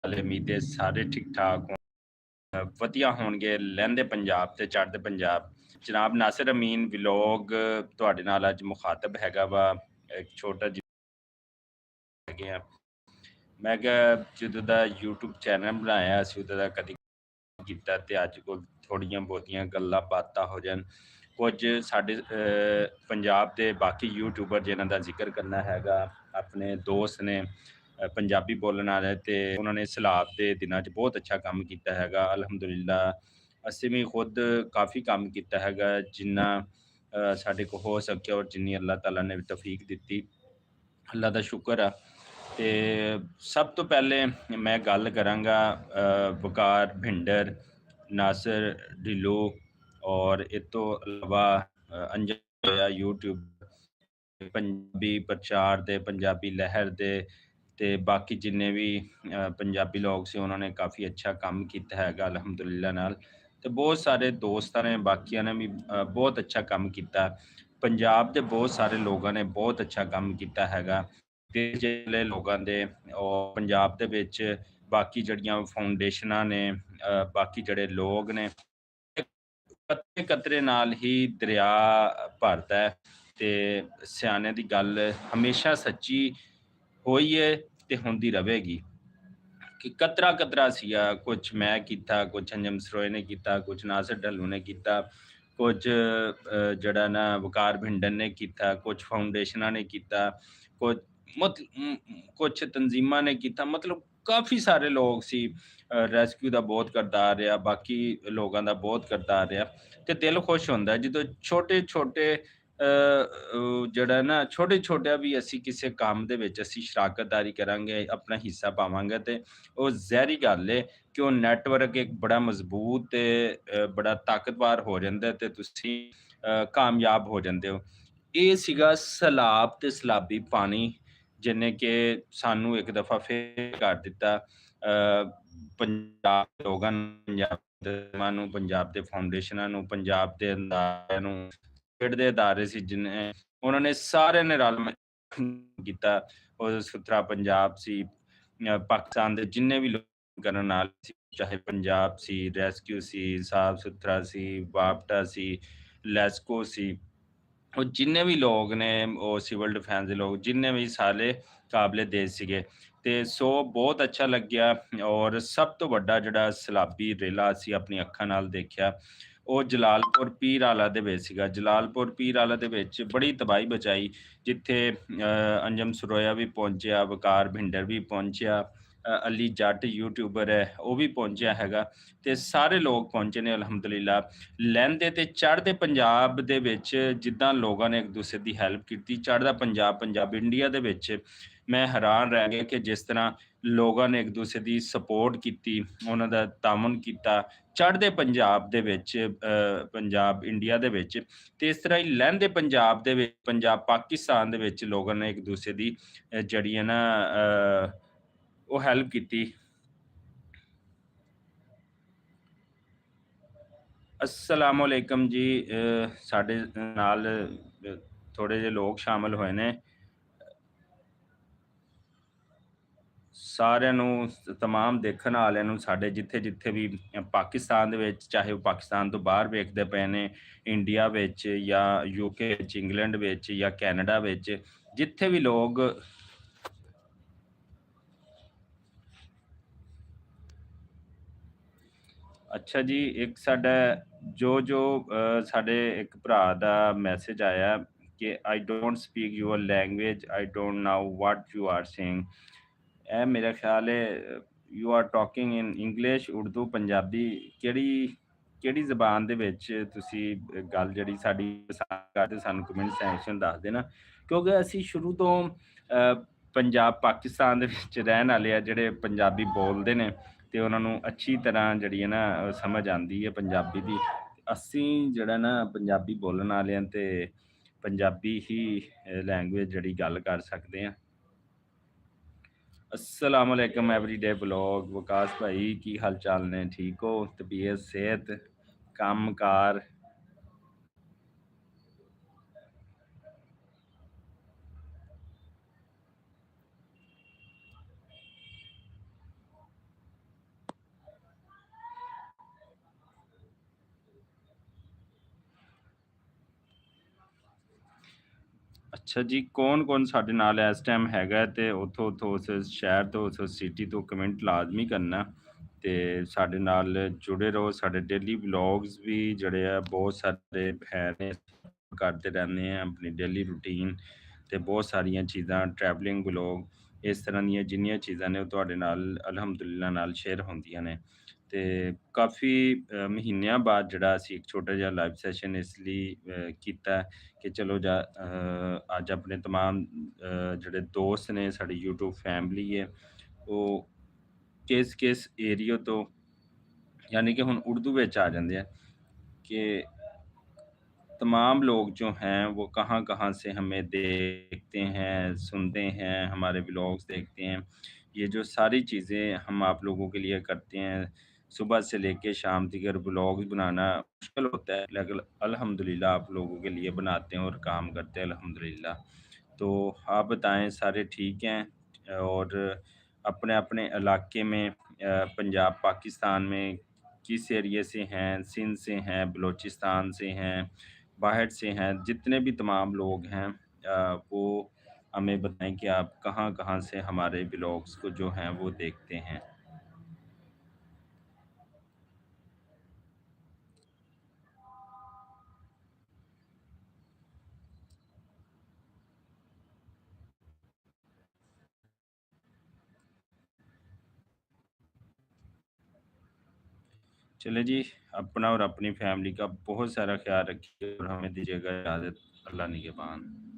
वाले उम्मीद है सारे ठीक ठाक ਵਧੀਆ ਹੋਣਗੇ ਲਹਿੰਦੇ ਪੰਜਾਬ ਤੇ ਚੜ੍ਹਦੇ ਪੰਜਾਬ। ਜਨਾਬ ਨਾਸਿਰ ਅਮੀਨ ਵਲੌਗ ਤੁਹਾਡੇ ਨਾਲ ਅੱਜ ਮੁਖਾਤਬ ਹੈਗਾ ਵਾ। ਇੱਕ ਛੋਟਾ ਜਿਹਾ ਹੈਗੇ ਆ। ਮੈਂ ਕਿਹਾ ਜਦੋਂ ਦਾ YouTube ਚੈਨਲ ਬਣਾਇਆ ਅਸੀਂ ਉਦੋਂ ਦਾ ਕਦੀ ਕੀਤਾ ਤੇ ਅੱਜ ਕੋਲ ਥੋੜੀਆਂ ਬਹੁਤੀਆਂ ਗੱਲਾਂ ਬਾਤਾਂ ਹੋ ਜਾਣ। ਕੁਝ ਸਾਡੇ ਪੰਜਾਬ ਦੇ ਬਾਕੀ ਯੂਟਿਊਬਰ ਜਿਨ੍ਹਾਂ ਦਾ ਜ਼ਿਕਰ ਕਰਨਾ ਹੈਗਾ, ਆਪਣੇ ਦੋਸਤ ਨੇ ਪੰਜਾਬੀ ਬੋਲਣ ਵਾਲੇ ਤੇ ਉਹਨਾਂ ਨੇ ਸਲਾਬ ਦੇ ਦਿਨਾਂ 'ਚ ਬਹੁਤ ਅੱਛਾ ਕੰਮ ਕੀਤਾ ਹੈਗਾ। ਅਲਹਮਦੁਲਿਲਾ ਅਸੀਂ ਵੀ ਖੁਦ ਕਾਫੀ ਕੰਮ ਕੀਤਾ ਹੈਗਾ ਜਿੰਨਾ ਸਾਡੇ ਕੋਲ ਹੋ ਸਕਿਆ ਔਰ ਜਿੰਨੀ ਅੱਲਾਹ ਤਾਲਾ ਨੇ ਤੌਫੀਕ ਦਿੱਤੀ, ਅੱਲਾਹ ਦਾ ਸ਼ੁਕਰ ਆ। ਤੇ ਸਭ ਤੋਂ ਪਹਿਲੇ ਮੈਂ ਗੱਲ ਕਰਾਂਗਾ ਵਕਾਰ ਭਿੰਡਰ, ਨਾਸਰ ਢਿੱਲੋਂ ਔਰ ਇਹ ਤੋਂ ਇਲਾਵਾ ਅੰਜਮ ਹੋਇਆ ਯੂਟਿਊਬ ਪੰਜਾਬੀ ਪ੍ਰਚਾਰ ਦੇ, ਪੰਜਾਬੀ ਲਹਿਰ ਦੇ ਤੇ ਬਾਕੀ ਜਿੰਨੇ ਵੀ ਪੰਜਾਬੀ ਲੋਕ ਸੀ ਉਹਨਾਂ ਨੇ ਕਾਫੀ ਅੱਛਾ ਕੰਮ ਕੀਤਾ ਹੈਗਾ ਅਲਹਮਦੁਲਿਲਾ ਨਾਲ। ਤੇ ਬਹੁਤ ਸਾਰੇ ਦੋਸਤਾਂ ਨੇ ਬਾਕੀਆਂ ਨੇ ਵੀ ਬਹੁਤ ਅੱਛਾ ਕੰਮ ਕੀਤਾ। ਪੰਜਾਬ ਦੇ ਬਹੁਤ ਸਾਰੇ ਲੋਕਾਂ ਨੇ ਬਹੁਤ ਅੱਛਾ ਕੰਮ ਕੀਤਾ ਹੈਗਾ ਤੇ ਜਿਹੜੇ ਲੋਕਾਂ ਦੇ ਔਰ ਪੰਜਾਬ ਦੇ ਵਿੱਚ ਬਾਕੀ ਜਿਹੜੀਆਂ ਫਾਊਂਡੇਸ਼ਨਾਂ ਨੇ, ਬਾਕੀ ਜਿਹੜੇ ਲੋਕ ਨੇ, ਕਤਰੇ ਕਤਰੇ ਨਾਲ ਹੀ ਦਰਿਆ ਭਰਦਾ ਹੈ ਤੇ ਸਿਆਣਿਆਂ ਦੀ ਗੱਲ ਹਮੇਸ਼ਾ ਸੱਚੀ ਹੋਈ ਹੈ ਤੇ ਹੁੰਦੀ ਰਹੇਗੀ ਕਿ ਕਤਰਾ ਕਤਰਾ ਸੀਗਾ। ਕੁਛ ਮੈਂ ਕੀਤਾ, ਕੁਛ ਅੰਜਮ ਸਰੋਏ ਨੇ ਕੀਤਾ, ਕੁਛ ਨਾਸਰ ਢੱਲੂ ਨੇ ਕੀਤਾ, ਕੁਝ ਜਿਹੜਾ ਨਾ ਵਕਾਰ ਭਿੰਡਨ ਨੇ ਕੀਤਾ, ਕੁਛ ਫਾਊਂਡੇਸ਼ਨਾਂ ਨੇ ਕੀਤਾ, ਕੁਛ ਤਨਜ਼ੀਮਾਂ ਨੇ ਕੀਤਾ। ਮਤਲਬ ਕਾਫੀ ਸਾਰੇ ਲੋਕ ਸੀ। ਰੈਸਕਿਊ ਦਾ ਬਹੁਤ ਕਰਤਾਰ ਰਿਹਾ, ਬਾਕੀ ਲੋਕਾਂ ਦਾ ਬਹੁਤ ਕਰਤਾਰ ਰਿਹਾ ਤੇ ਦਿਲ ਖੁਸ਼ ਹੁੰਦਾ ਜਦੋਂ ਛੋਟੇ ਛੋਟੇ ਜਿਹੜਾ ਨਾ ਛੋਟੇ ਛੋਟਿਆਂ ਵੀ ਅਸੀਂ ਕਿਸੇ ਕੰਮ ਦੇ ਵਿੱਚ ਅਸੀਂ ਸ਼ਰਾਕਤਦਾਰੀ ਕਰਾਂਗੇ, ਆਪਣਾ ਹਿੱਸਾ ਪਾਵਾਂਗੇ ਤੇ ਉਹ ਜ਼ਹਿਰੀ ਗੱਲ ਹੈ ਕਿ ਉਹ ਨੈਟਵਰਕ ਇੱਕ ਬੜਾ ਮਜ਼ਬੂਤ ਤੇ ਬੜਾ ਤਾਕਤਵਰ ਹੋ ਜਾਂਦਾ ਤੇ ਤੁਸੀਂ ਕਾਮਯਾਬ ਹੋ ਜਾਂਦੇ ਹੋ। ਇਹ ਸੀਗਾ ਸਲਾਬ ਤੇ ਸਲਾਬੀ ਪਾਣੀ ਜਿਹਨੇ ਕਿ ਸਾਨੂੰ ਇੱਕ ਦਫਾ ਫੇਰ ਕਰ ਦਿੱਤਾ। ਪੰਜਾਬ ਦੇ ਲੋਕਾਂ ਨੂੰ, ਪੰਜਾਬ ਨੂੰ, ਪੰਜਾਬ ਦੇ ਫਾਊਂਡੇਸ਼ਨਾਂ ਨੂੰ, ਪੰਜਾਬ ਦੇ ਅਦਾਰਿਆਂ ਨੂੰ, ਖੇਡ ਦੇ ਅਦਾਰੇ ਸੀ ਜਿਹਨੇ ਉਹਨਾਂ ਨੇ ਸਾਰਿਆਂ ਨੇ ਰਲ ਕੀਤਾ। ਉਹ ਸੁਥਰਾ ਪੰਜਾਬ ਸੀ, ਪਾਕਿਸਤਾਨ ਦੇ ਜਿੰਨੇ ਵੀ ਲੋਕ ਕਰਨ ਨਾਲ ਸੀ, ਚਾਹੇ ਪੰਜਾਬ ਸੀ, ਰੈਸਕਿਊ ਸੀ, ਸਾਫ ਸੁਥਰਾ ਸੀ, ਵਾਪਟਾ ਸੀ, ਲੈਸਕੋ ਸੀ, ਉਹ ਜਿੰਨੇ ਵੀ ਲੋਕ ਨੇ, ਉਹ ਸਿਵਲ ਡਿਫੈਂਸ ਦੇ ਲੋਕ ਜਿੰਨੇ ਵੀ ਸਾਰੇ ਕਾਬਲੇ ਦੇਸ਼ ਸੀਗੇ। ਤੇ ਸੋ ਬਹੁਤ ਅੱਛਾ ਲੱਗਿਆ। ਔਰ ਸਭ ਤੋਂ ਵੱਡਾ ਜਿਹੜਾ ਸਲਾਬੀ ਰੇਲਾ ਅਸੀਂ ਆਪਣੀ ਅੱਖਾਂ ਨਾਲ ਦੇਖਿਆ ਉਹ ਜਲਾਲਪੁਰ ਪੀਰ ਆਲਾ ਦੇ ਵਿੱਚ ਸੀਗਾ। ਜਲਾਲਪੁਰ ਪੀਰ ਆਲਾ ਦੇ ਵਿੱਚ ਬੜੀ ਤਬਾਹੀ ਬਚਾਈ, ਜਿੱਥੇ ਅੰਜਮ ਸਰੋਇਆ ਵੀ ਪਹੁੰਚਿਆ, ਵਕਾਰ ਭਿੰਡਰ ਵੀ ਪਹੁੰਚਿਆ, ਅਲੀ ਜੱਟ ਯੂਟਿਊਬਰ ਹੈ ਉਹ ਵੀ ਪਹੁੰਚਿਆ ਹੈਗਾ ਤੇ ਸਾਰੇ ਲੋਕ ਪਹੁੰਚੇ ਨੇ ਅਲਹਮਦੁਲਿਲਾ। ਲਹਿੰਦੇ ਤੇ ਚੜ੍ਹਦੇ ਪੰਜਾਬ ਦੇ ਵਿੱਚ ਜਿੱਦਾਂ ਲੋਕਾਂ ਨੇ ਇੱਕ ਦੂਸਰੇ ਦੀ ਹੈਲਪ ਕੀਤੀ, ਚੜ੍ਹਦਾ ਪੰਜਾਬ, ਪੰਜਾਬ ਇੰਡੀਆ ਦੇ ਵਿੱਚ ਮੈਂ ਹੈਰਾਨ ਰਹਿ ਗਿਆ ਕਿ ਜਿਸ ਤਰ੍ਹਾਂ ਲੋਕਾਂ ਨੇ ਇੱਕ ਦੂਸਰੇ ਦੀ ਸਪੋਰਟ ਕੀਤੀ, ਉਹਨਾਂ ਦਾ ਤਾਮਨ ਕੀਤਾ ਚੜ੍ਹਦੇ ਪੰਜਾਬ ਦੇ ਵਿੱਚ, ਪੰਜਾਬ ਇੰਡੀਆ ਦੇ ਵਿੱਚ। ਤੇ ਇਸ ਤਰ੍ਹਾਂ ਹੀ ਲਹਿੰਦੇ ਪੰਜਾਬ ਦੇ ਵਿੱਚ, ਪੰਜਾਬ ਪਾਕਿਸਤਾਨ ਦੇ ਵਿੱਚ ਲੋਕਾਂ ਨੇ ਇੱਕ ਦੂਸਰੇ ਦੀ ਜਿਹੜੀ ਹੈ ਨਾ ਉਹ ਹੈਲਪ ਕੀਤੀ। अस्सलाम वालेकुम जी। ਸਾਡੇ ਨਾਲ ਥੋੜ੍ਹੇ ਜਿਹੇ ਲੋਕ ਸ਼ਾਮਲ ਹੋਏ ਨੇ। ਸਾਰਿਆਂ ਨੂੰ, ਤਮਾਮ ਦੇਖਣ ਵਾਲਿਆਂ ਨੂੰ, ਸਾਡੇ ਜਿੱਥੇ ਜਿੱਥੇ ਵੀ ਪਾਕਿਸਤਾਨ ਦੇ ਵਿੱਚ, ਚਾਹੇ ਉਹ ਪਾਕਿਸਤਾਨ ਤੋਂ ਬਾਹਰ ਵੇਖਦੇ ਪਏ ਨੇ, ਇੰਡੀਆ ਵਿੱਚ ਜਾਂ UK ਵਿੱਚ, ਇੰਗਲੈਂਡ ਵਿੱਚ ਜਾਂ ਕੈਨੇਡਾ ਵਿੱਚ, ਜਿੱਥੇ ਵੀ ਲੋਕ ਅੱਛਾ ਜੀ। ਇੱਕ ਸਾਡਾ ਜੋ ਸਾਡੇ ਇੱਕ ਭਰਾ ਦਾ ਮੈਸੇਜ ਆਇਆ ਕਿ I don't speak your language, I don't now what you are saying. ਇਹ ਮੇਰਾ ਖਿਆਲ ਹੈ you are talking in English, Urdu, Punjabi, ਕਿਹੜੀ ਜ਼ਬਾਨ ਦੇ ਵਿੱਚ ਤੁਸੀਂ ਗੱਲ ਜਿਹੜੀ ਸਾਡੀ ਪਸੰਦ ਕਰਦੇ ਸਾਨੂੰ ਕਮੈਂਟ ਸੈਕਸ਼ਨ ਦੱਸ ਦੇਣਾ, ਕਿਉਂਕਿ ਅਸੀਂ ਸ਼ੁਰੂ ਤੋਂ ਪੰਜਾਬ ਪਾਕਿਸਤਾਨ ਦੇ ਵਿੱਚ ਰਹਿਣ ਵਾਲੇ ਆ ਜਿਹੜੇ ਪੰਜਾਬੀ ਬੋਲਦੇ ਨੇ ਤੇ ਉਹਨਾਂ ਨੂੰ ਅੱਛੀ ਤਰ੍ਹਾਂ ਜਿਹੜੀ ਹੈ ਨਾ ਸਮਝ ਆਉਂਦੀ ਹੈ ਪੰਜਾਬੀ ਦੀ। ਅਸੀਂ ਜਿਹੜਾ ਨਾ ਪੰਜਾਬੀ ਬੋਲਣ ਵਾਲੇ ਹਾਂ ਤੇ ਪੰਜਾਬੀ ਹੀ ਲੈਂਗੁਏਜ ਜਿਹੜੀ ਗੱਲ ਕਰ ਸਕਦੇ ਹਾਂ। अस्सलाम वालेकुम एवरीडे ब्लॉग। विकास भाई की हाल चाल ने? ठीक हो? तबीयत, सेहत, काम कार? ਅੱਛਾ ਜੀ, ਕੌਣ-ਕੌਣ ਸਾਡੇ ਨਾਲ ਇਸ ਟਾਈਮ ਹੈਗਾ ਤੇ ਉੱਥੋਂ ਉਸ ਸ਼ਹਿਰ ਤੋਂ, ਉਸ ਸਿਟੀ ਤੋਂ ਕਮੈਂਟ ਲਾਜ਼ਮੀ ਕਰਨਾ ਤੇ ਸਾਡੇ ਨਾਲ ਜੁੜੇ ਰਹੋ। ਸਾਡੇ ਡੇਲੀ ਵਲੌਗਸ ਵੀ ਜਿਹੜੇ ਆ ਬਹੁਤ ਸਾਰੇ ਹੈ ਨੇ, ਕਰਦੇ ਰਹਿੰਦੇ ਆ ਆਪਣੀ ਡੇਲੀ ਰੂਟੀਨ ਤੇ ਬਹੁਤ ਸਾਰੀਆਂ ਚੀਜ਼ਾਂ ਟਰੈਵਲਿੰਗ ਵਲੌਗ ਇਸ ਤਰ੍ਹਾਂ ਦੀਆਂ ਜਿੰਨੀਆਂ ਚੀਜ਼ਾਂ ਨੇ ਉਹ ਤੁਹਾਡੇ ਨਾਲ ਅਲਹਮਦੁਲਿਲਾ ਨਾਲ ਸ਼ੇਅਰ ਹੁੰਦੀਆਂ ਨੇ। ਤੇ ਕਾਫੀ ਮਹੀਨਿਆਂ ਬਾਅਦ ਜਿਹੜਾ ਅਸੀਂ ਇੱਕ ਛੋਟਾ ਜਿਹਾ ਲਾਈਵ ਸੈਸ਼ਨ ਇਸ ਲਈ ਕੀਤਾ ਕਿ ਚਲੋ ਅੱਜ ਆਪਣੇ ਤਮਾਮ ਜਿਹੜੇ ਦੋਸਤ ਨੇ, ਸਾਡੀ ਯੂਟਿਊਬ ਫੈਮਿਲੀ ਹੈ, ਉਹ ਕਿਸ ਏਰੀਏ ਤੋਂ, यानी कि ਹੁਣ उर्दू ਵਿੱਚ आ ਜਾਂਦੇ हैं कि तमाम लोग जो हैं वो कहाँ-कहाँ से हमें देखते हैं, सुनते हैं, हमारे व्लॉग्स देखते हैं। ये जो सारी चीज़ें हम आप लोगों के लिए करते हैं, सुबह से लेके शाम तक व्लॉग्स बनाना मुश्किल होता है, लेकिन अल्हम्दुलिल्लाह आप लोगों के लिए बनाते हैं और काम करते हैं अल्हम्दुलिल्लाह। तो आप बताएँ सारे ठीक हैं? और अपने-अपने इलाके में पंजाब, पाकिस्तान में किस एरिये से हैं, सिंध से हैं, बलूचिस्तान से हैं, बाहर से हैं, जितने भी तमाम लोग हैं वो हमें बताएँ कि आप कहाँ-कहाँ से हमारे व्लॉग्स को जो हैं वो देखते हैं। चलिए जी, अपना और अपनी फैमिली का बहुत सारा ख़्याल रखिए और हमें दीजिएगा इजाज़त। अल्लाह निगहबान।